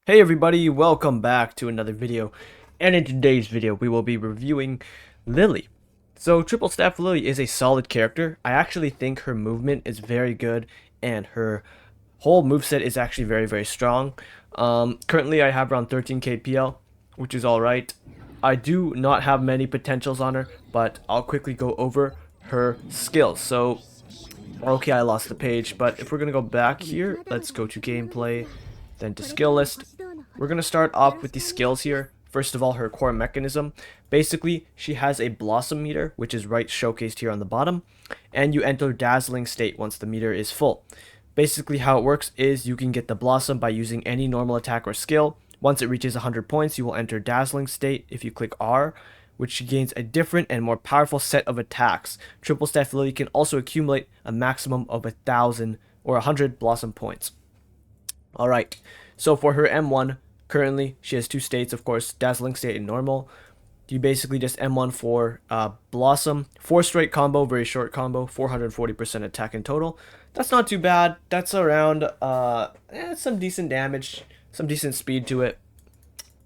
Hey everybody, welcome back to another video, and in today's video we will be reviewing Lily. So Triple Staff Lily is a solid character. I actually think her movement is very good and her whole moveset is actually very strong. Currently I have around 13k PL, which is alright. I do not have many potentials on her, but I'll quickly go over her skills. So, okay, I lost the page, but if we're going to go back here, let's go to gameplay, then to skill list. We're going to start off with the skills here. First of all, her core mechanism. Basically, she has a blossom meter, which is right showcased here on the bottom, and you enter dazzling state once the meter is full. Basically, how it works is you can get the blossom by using any normal attack or skill. Once it reaches 100 points, you will enter dazzling state if you click R, which gains a different and more powerful set of attacks. Triple Staff Lily can also accumulate a maximum of 1,000 or 100 blossom points. Alright, so for her M1, currently she has two states, of course, dazzling state and normal. You basically just M1 for Blossom, 4 straight combo, very short combo, 440% attack in total. That's not too bad. That's around some decent damage, some decent speed to it.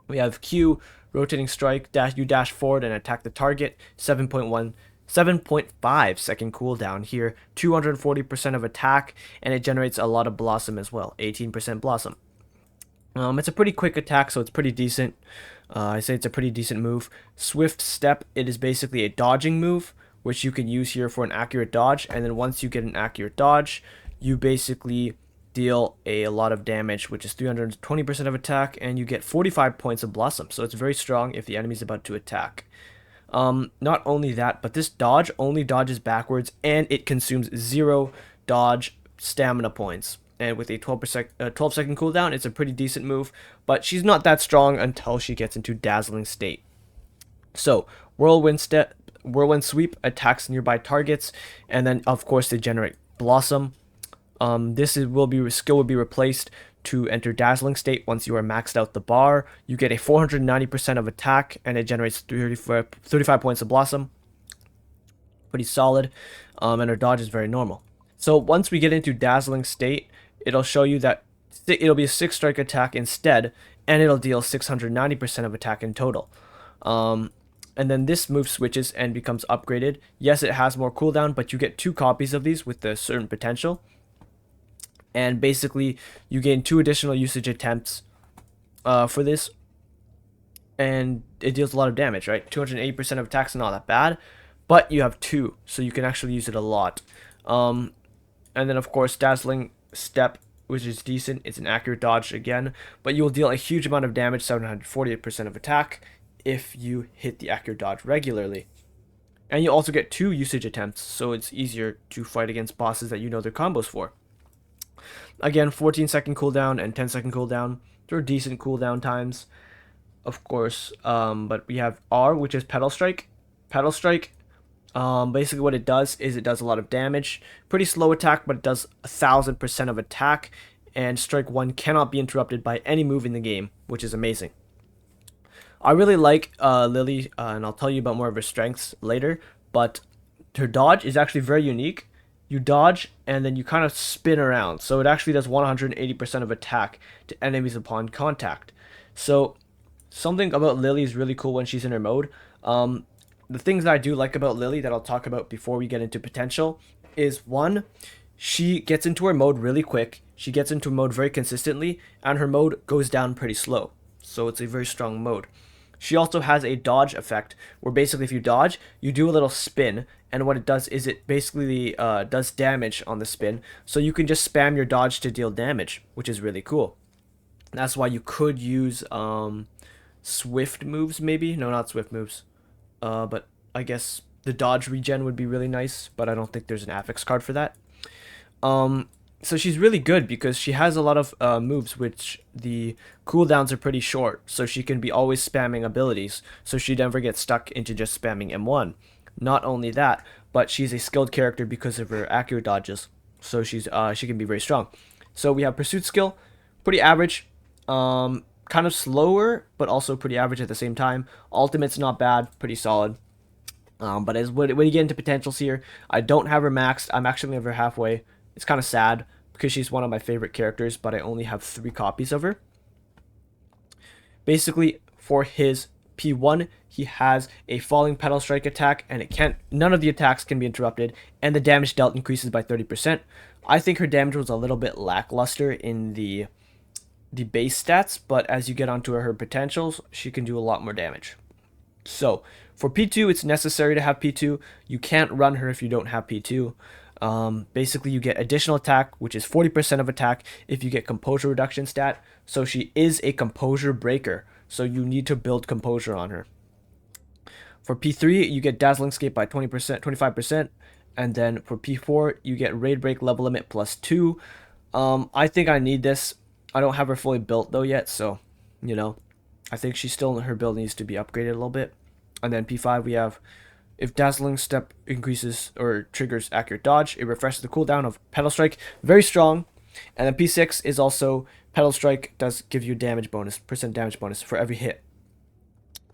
We have Q, rotating strike, you dash forward and attack the target, 7.5 second cooldown here, 240% of attack, and it generates a lot of blossom as well, 18% blossom. It's a pretty quick attack, so it's pretty decent. I say it's a pretty decent move. Swift Step, it is basically a dodging move, which you can use here for an accurate dodge, and then once you get an accurate dodge, you basically deal a lot of damage, which is 320% of attack, and you get 45 points of blossom, so it's very strong if the enemy is about to attack. Not only that, but this dodge only dodges backwards, and it consumes 0 dodge stamina points. And with a 12 second cooldown, it's a pretty decent move, but she's not that strong until she gets into dazzling state. So whirlwind sweep attacks nearby targets, and then of course they generate blossom. Skill will be replaced to enter dazzling state. Once you are maxed out the bar, you get a 490% of attack, and it generates 35 points of blossom. Pretty solid, and her dodge is very normal. So once we get into dazzling state, it'll show you that it'll be a 6 strike attack instead, and it'll deal 690% of attack in total. And then this move switches and becomes upgraded. Yes, it has more cooldown, but you get 2 copies of these with a certain potential. And basically, you gain 2 additional usage attempts for this, and it deals a lot of damage, right? 280% of attacks is not that bad, but you have 2, so you can actually use it a lot. And then, of course, Dazzling Step, which is decent. It's an accurate dodge again, but you will deal a huge amount of damage, 748% of attack, if you hit the accurate dodge regularly. And you also get 2 usage attempts, so it's easier to fight against bosses that you know their combos for. Again, 14 second cooldown and 10 second cooldown. They're decent cooldown times, of course. But we have R, which is Petal Strike. Petal Strike, basically what it does is it does a lot of damage. Pretty slow attack, but it does 1,000% of attack. And Strike 1 cannot be interrupted by any move in the game, which is amazing. I really like Lily, and I'll tell you about more of her strengths later. But her dodge is actually very unique. You dodge and then you kind of spin around, so it actually does 180% of attack to enemies upon contact. So something about Lily is really cool when she's in her mode. The things that I do like about Lily that I'll talk about before we get into potential is, one, she gets into her mode really quick. She gets into mode very consistently, and her mode goes down pretty slow. So it's a very strong mode. She also has a dodge effect, where basically if you dodge, you do a little spin, and what it does is it basically does damage on the spin, so you can just spam your dodge to deal damage, which is really cool. That's why you could use swift moves, maybe? No, not swift moves. But I guess the dodge regen would be really nice, but I don't think there's an affix card for that. So she's really good because she has a lot of moves which the cooldowns are pretty short, so she can be always spamming abilities, so she never gets stuck into just spamming M1. Not only that, but she's a skilled character because of her accurate dodges, so she can be very strong. So we have Pursuit skill, pretty average, kind of slower, but also pretty average at the same time. Ultimate's not bad, pretty solid. But when you get into potentials here, I don't have her maxed. I'm actually over halfway. It's kind of sad because she's one of my favorite characters, but I only have 3 copies of her. Basically, for his P1, he has a falling Petal Strike attack, and none of the attacks can be interrupted, and the damage dealt increases by 30%. I think her damage was a little bit lackluster in the base stats, but as you get onto her potentials, she can do a lot more damage. So for P2, it's necessary to have P2. You can't run her if you don't have P2. Basically, you get additional attack, which is 40% of attack if you get composure reduction stat. So she is a composure breaker. So you need to build composure on her. For P3, you get Dazzling Escape by 20%, 25%. And then for P4, you get Raid Break level limit +2. I think I need this. I don't have her fully built though yet, so, you know, I think she's still, her build needs to be upgraded a little bit. And then P5, we have, if Dazzling Step increases or triggers accurate dodge, it refreshes the cooldown of Petal Strike. Very strong. And then P6 is also, Petal Strike does give you damage bonus, percent damage bonus for every hit.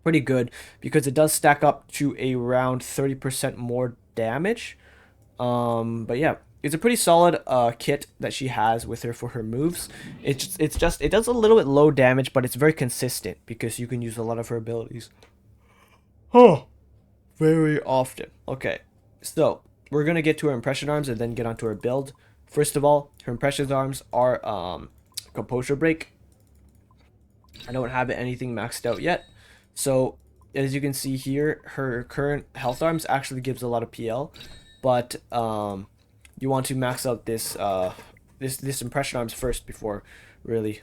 Pretty good, because it does stack up to around 30% more damage. But yeah, it's a pretty solid kit that she has with her for her moves. It does a little bit low damage, but it's very consistent because you can use a lot of her abilities. Oh, very often. Okay, so we're gonna get to her impression arms and then get onto her build. First of all, her impression arms are composure break. I don't have anything maxed out yet, so as you can see here, her current health arms actually gives a lot of PL, but you want to max out this this impression arms first before really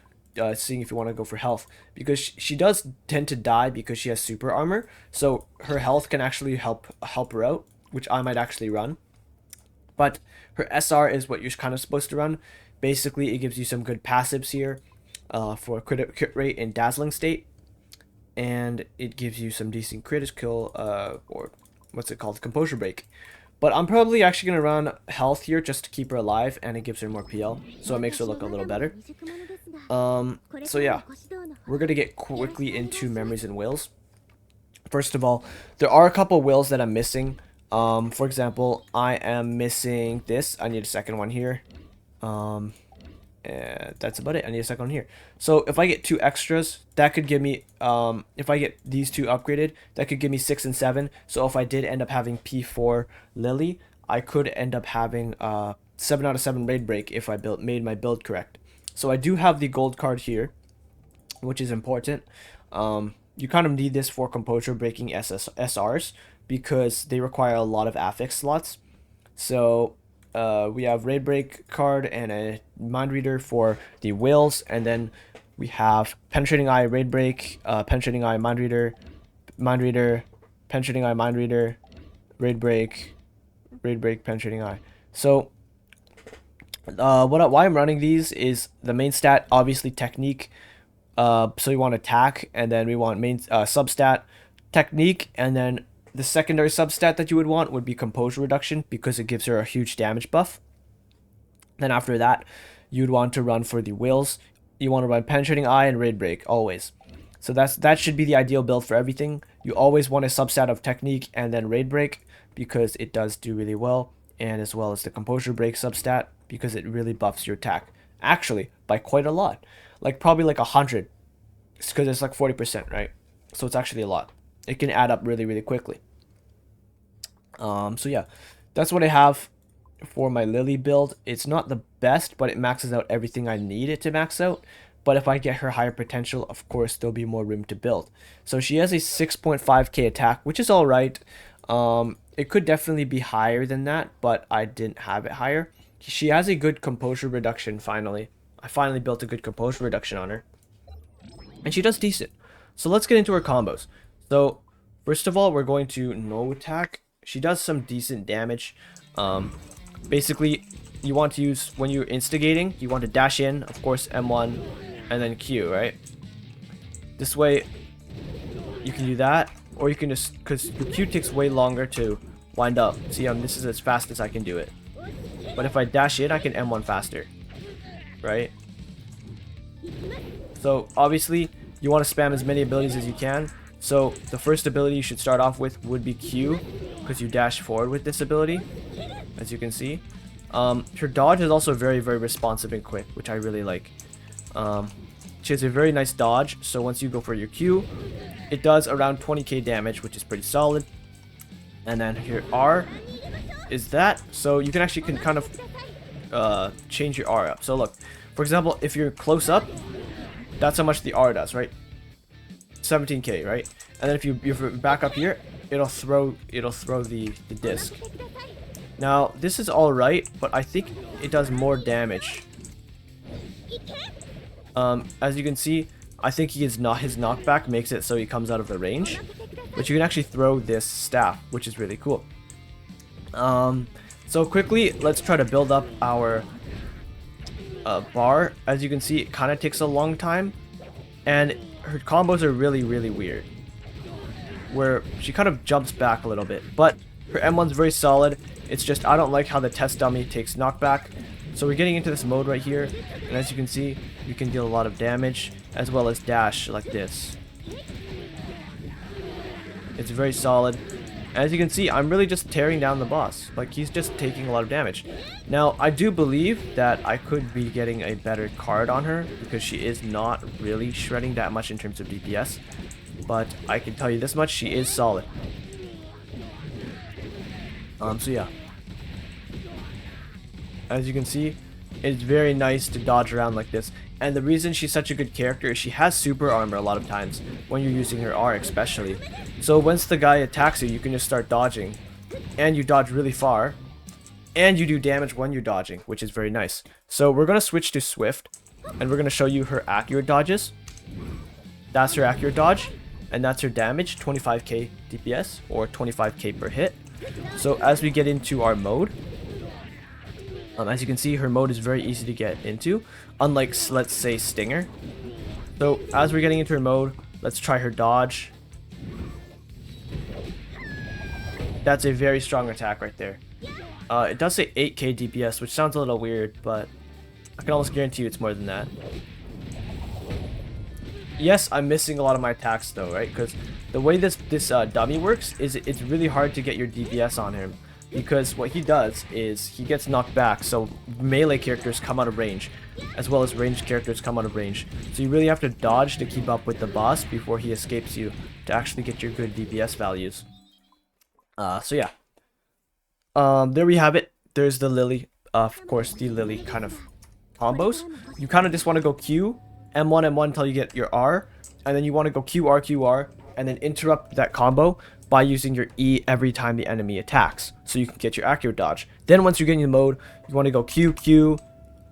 seeing if you want to go for health, because she does tend to die because she has super armor, so her health can actually help her out, which I might actually run. But her SR is what you're kind of supposed to run. Basically, it gives you some good passives here for crit rate and dazzling state, and it gives you some decent critical or what's it called, composure break. But I'm probably actually going to run health here just to keep her alive, and it gives her more PL, so it makes her look a little better. So yeah, we're going to get quickly into memories and wills. First of all, there are a couple wills that I'm missing. For example, I am missing this. I need a second one here. And that's about it. I need a second one here. So if I get 2 extras, that could give me, if I get these 2 upgraded, that could give me 6 and 7. So if I did end up having P4 Lily, I could end up having 7 out of 7 raid break if I made my build correct. So I do have the gold card here, which is important. You kind of need this for composure breaking SRs because they require a lot of affix slots. So we have raid break card and a mind reader for the wills, and then we have penetrating eye, raid break, penetrating eye, mind reader, penetrating eye, mind reader, raid break, penetrating eye. So why I'm running these is the main stat, obviously technique. So we want attack, and then we want main substat technique, and then the secondary substat that you would want would be composure reduction because it gives her a huge damage buff. Then after that, you'd want to run for the wills. You want to run penetrating eye and raid break always. So that should be the ideal build for everything. You always want a substat of technique and then raid break because it does do really well, and as well as the composure break substat because it really buffs your attack. Actually, by quite a lot. Like probably like 100, because it's like 40%, right? So it's actually a lot. It can add up really, really quickly. So yeah, that's what I have for my Lily build. It's not the best, but it maxes out everything I need it to max out. But if I get her higher potential, of course, there'll be more room to build. So she has a 6.5k attack, which is all right. It could definitely be higher than that, but I didn't have it higher. She has a good composure reduction, finally. I finally built a good composure reduction on her. And she does decent. So let's get into her combos. So, first of all, we're going to no attack. She does some decent damage. Basically, you want to use, when you're instigating, you want to dash in, of course, M1, and then Q, right? This way, you can do that, or you can just, because the Q takes way longer to wind up. See, this is as fast as I can do it. But if I dash in, I can M1 faster, right? So, obviously, you want to spam as many abilities as you can. So the first ability you should start off with would be Q, because you dash forward with this ability, as you can see. Her dodge is also very, very responsive and quick, which I really like. She has a very nice dodge, so once you go for your Q, it does around 20k damage, which is pretty solid. And then here R is that, so you can actually kind of change your R up. So look, for example, if you're close up, that's how much the R does, right? 17k, right? And then if you're back up here, it'll throw the disc. Now this is all right, but I think it does more damage. As you can see, I think his knockback makes it so he comes out of the range, but you can actually throw this staff, which is really cool. So quickly, let's try to build up our bar. As you can see, it kind of takes a long time, and her combos are really weird, where she kind of jumps back a little bit, but her M1's very solid. It's just I don't like how the test dummy takes knockback. So we're getting into this mode right here, and as you can see, you can deal a lot of damage as well as dash like this. It's very solid. As you can see, I'm really just tearing down the boss. Like, he's just taking a lot of damage. Now, I do believe that I could be getting a better card on her, because she is not really shredding that much in terms of DPS. But I can tell you this much, she is solid. So yeah. As you can see, it's very nice to dodge around like this. And the reason she's such a good character is she has super armor a lot of times, when you're using her R especially. So once the guy attacks you, you can just start dodging. And you dodge really far. And you do damage when you're dodging, which is very nice. So we're going to switch to Swift, and we're going to show you her accurate dodges. That's her accurate dodge, and that's her damage, 25k DPS, or 25k per hit. So as we get into our mode, as you can see, her mode is very easy to get into, unlike, let's say, Stinger. So as we're getting into her mode, let's try her dodge. That's a very strong attack right there. It does say 8k DPS, which sounds a little weird, but I can almost guarantee you it's more than that. Yes, I'm missing a lot of my attacks though, right? Because the way this dummy works is it's really hard to get your DPS on him. Because what he does is he gets knocked back, so melee characters come out of range, as well as ranged characters come out of range. So you really have to dodge to keep up with the boss before he escapes you to actually get your good DPS values. So yeah. There we have it. There's the Lily. Of course, the Lily kind of combos. You kind of just want to go Q, M1, M1 until you get your R, and then you want to go Q, R, Q, R, and then interrupt that combo by using your E every time the enemy attacks, so you can get your accurate dodge. Then once you're getting in the mode, you want to go Q, Q,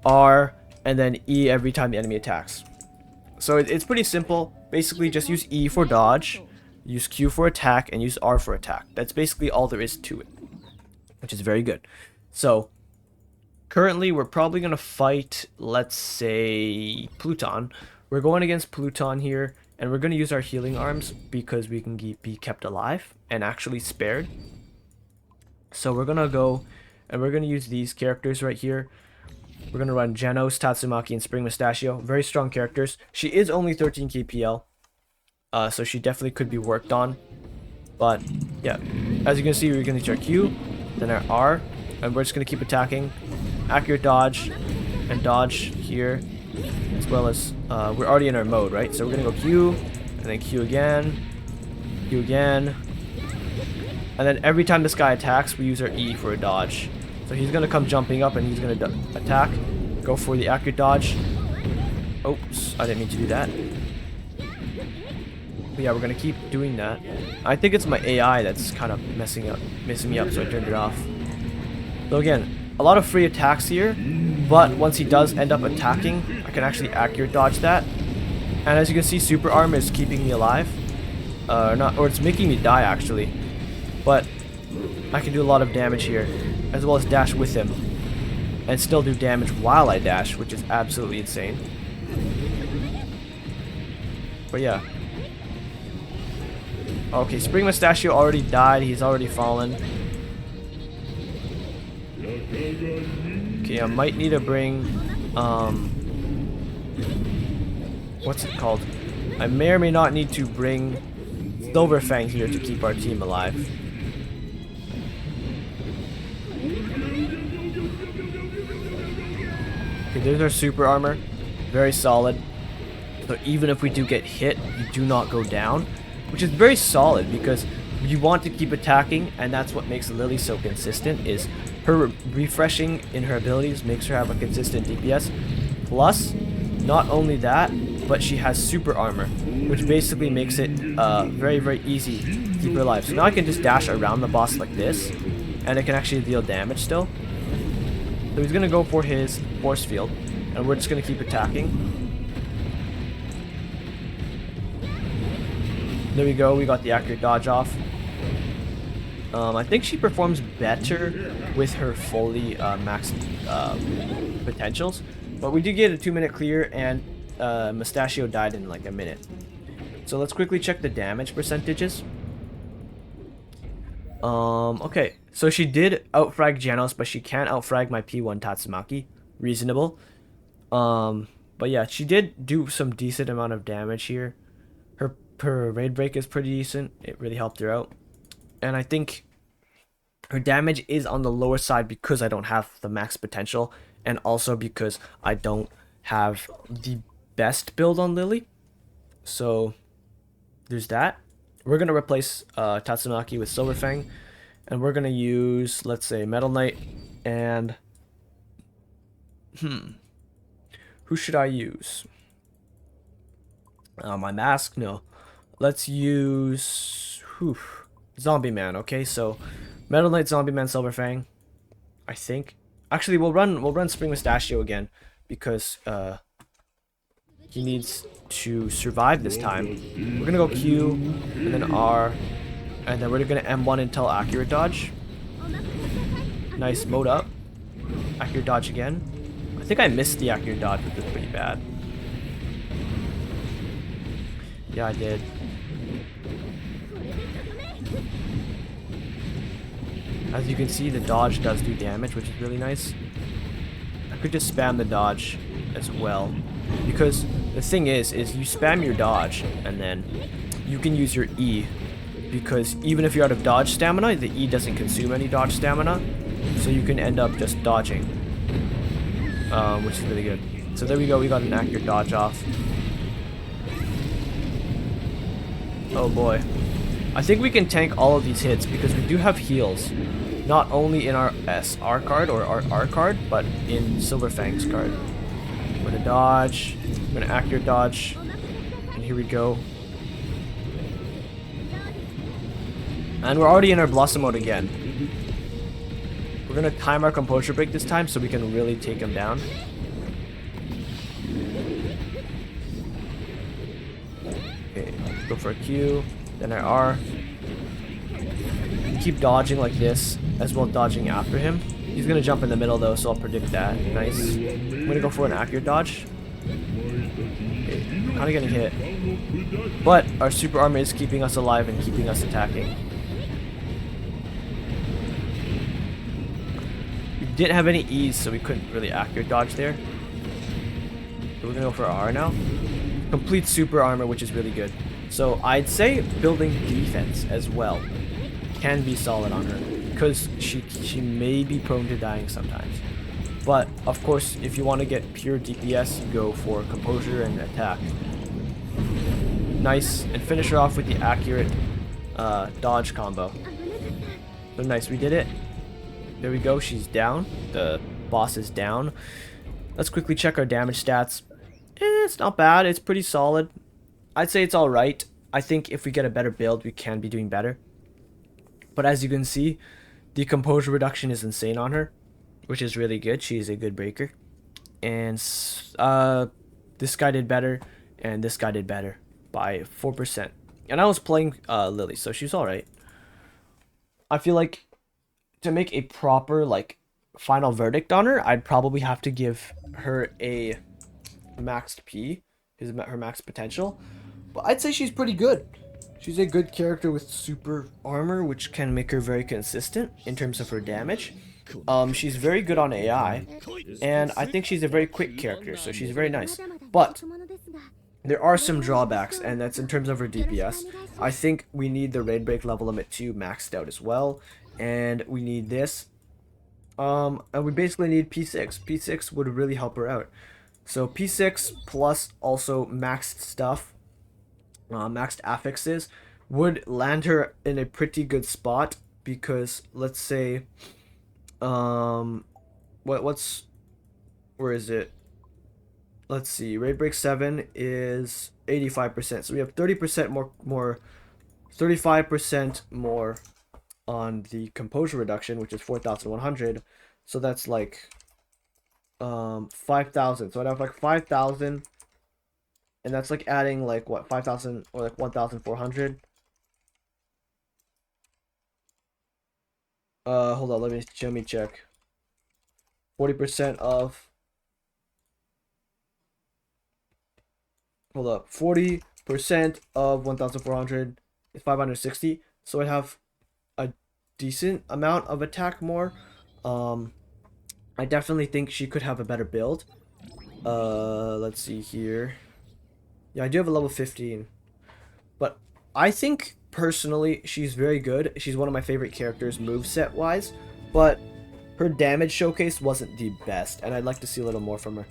R, and then E every time the enemy attacks. So it's pretty simple. Basically, just use E for dodge, use Q for attack, and use R for attack. That's basically all there is to it, which is very good. So currently, we're probably going to fight, let's say, Pluton. We're going against Pluton here. And we're going to use our healing arms because we can be kept alive and actually spared. So we're going to go and we're going to use these characters right here. We're going to run Genos, Tatsumaki, and Spring Mustachio. Very strong characters. She is only 13k PL. So she definitely could be worked on. But yeah, as you can see, we're going to use our Q, then our R. And we're just going to keep attacking. Accurate dodge and dodge here. As well as, we're already in our mode, right? So we're gonna go Q, and then Q again, and then every time this guy attacks, we use our E for a dodge. So he's gonna come jumping up, and he's gonna attack, go for the accurate dodge. Oops, I didn't mean to do that. But yeah, we're gonna keep doing that. I think it's my AI that's kind of messing me up, so I turned it off. So again, a lot of free attacks here, but once he does end up attacking, I can actually accurate dodge that. And as you can see, super armor is keeping me alive. Or it's making me die actually. But I can do a lot of damage here, as well as dash with him. And still do damage while I dash, which is absolutely insane. But yeah. Okay, Spring Mustachio already died, he's already fallen. Okay, I might need to bring, what's it called? I may or may not need to bring Silverfang here to keep our team alive. Okay, there's our super armor. Very solid. So even if we do get hit, we do not go down, which is very solid because you want to keep attacking, and that's what makes Lily so consistent, is her refreshing in her abilities makes her have a consistent DPS. Plus, not only that, but she has super armor, which basically makes it very, very easy to keep her alive. So now I can just dash around the boss like this, and it can actually deal damage still. So he's going to go for his force field, and we're just going to keep attacking. There we go, we got the accurate dodge off. I think she performs better with her fully maxed potentials, but we did get a 2-minute clear, and Mustachio died in like a minute. So let's quickly check the damage percentages. Okay, so she did outfrag Janos, but she can't outfrag my P1 Tatsumaki. Reasonable. But yeah, she did do some decent amount of damage here. Her raid break is pretty decent. It really helped her out. And I think her damage is on the lower side because I don't have the max potential, and also because I don't have the best build on Lily. So there's that. We're going to replace Tatsumaki with Silverfang, and we're going to use, let's say, Metal Knight, and who should I use? My mask? No. Let's use Zombie Man. Okay, so Metal Knight, Zombie Man, Silverfang. I think. Actually, we'll run Spring Mustachio again because he needs to survive this time. We're gonna go Q and then R, and then we're gonna M1 until accurate dodge. Nice, mode up. Accurate dodge again. I think I missed the accurate dodge, which was pretty bad. Yeah, I did. As you can see, the dodge does do damage, which is really nice. I could just spam the dodge as well, because the thing is you spam your dodge and then you can use your E, because even if you're out of dodge stamina, the E doesn't consume any dodge stamina, so you can end up just dodging, which is really good. So there we go, we got an accurate dodge off. Oh boy. I think we can tank all of these hits because we do have heals. Not only in our SR card or our R card, but in Silverfang's card. I'm gonna dodge. I'm gonna accurate dodge. And here we go. And we're already in our Blossom mode again. We're gonna time our composure break this time so we can really take him down. Okay, go for a Q. Then our R. Keep dodging like this, as well dodging after him. He's gonna jump in the middle though, so I'll predict that. Nice. I'm gonna go for an accurate dodge. Okay, kinda getting hit. But our super armor is keeping us alive and keeping us attacking. We didn't have any E's, so we couldn't really accurate dodge there. So we're gonna go for our R now. Complete super armor, which is really good. So I'd say building defense as well can be solid on her, because she may be prone to dying sometimes. But of course, if you want to get pure DPS, you go for composure and attack. Nice, and finish her off with the accurate dodge combo. So nice, we did it. There we go, she's down. The boss is down. Let's quickly check our damage stats. It's not bad, it's pretty solid. I'd say it's alright. I think if we get a better build, we can be doing better. But as you can see, the composure reduction is insane on her, which is really good. She is a good breaker. And this guy did better, and this guy did better by 4%. And I was playing Lily, so she's alright. I feel like to make a proper final verdict on her, I'd probably have to give her a maxed P, her max potential. But I'd say she's pretty good. She's a good character with super armor, which can make her very consistent in terms of her damage. She's very good on AI, and I think she's a very quick character, so she's very nice. But there are some drawbacks, and that's in terms of her DPS. I think we need the raid break level limit 2 maxed out as well, and we need this. And we basically need P6. P6 would really help her out. So P6 plus also maxed stuff, maxed affixes, would land her in a pretty good spot because let's say, um, what's where is it? Let's see. Raid Break 7 is 85%. So we have 30% more 35% more on the composure reduction, which is 4,100. So that's like 5,000. So I'd have like 5,000, and that's like adding like what, 5,000 or like 1,400. Hold on, let me check. 40% of, hold up, 40% of 1,400 is 560. So I'd have a decent amount of attack more. Um, I definitely think she could have a better build. Let's see here. Yeah, I do have a level 15. But I think personally she's very good. She's one of my favorite characters moveset wise, but her damage showcase wasn't the best, and I'd like to see a little more from her.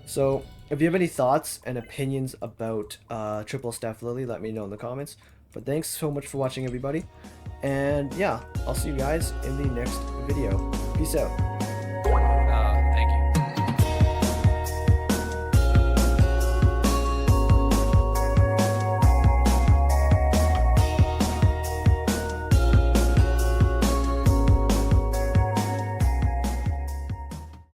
So if you have any thoughts and opinions about Triple Staff Lily, let me know in the comments. But thanks so much for watching, everybody. And yeah, I'll see you guys in the next video. Peace out.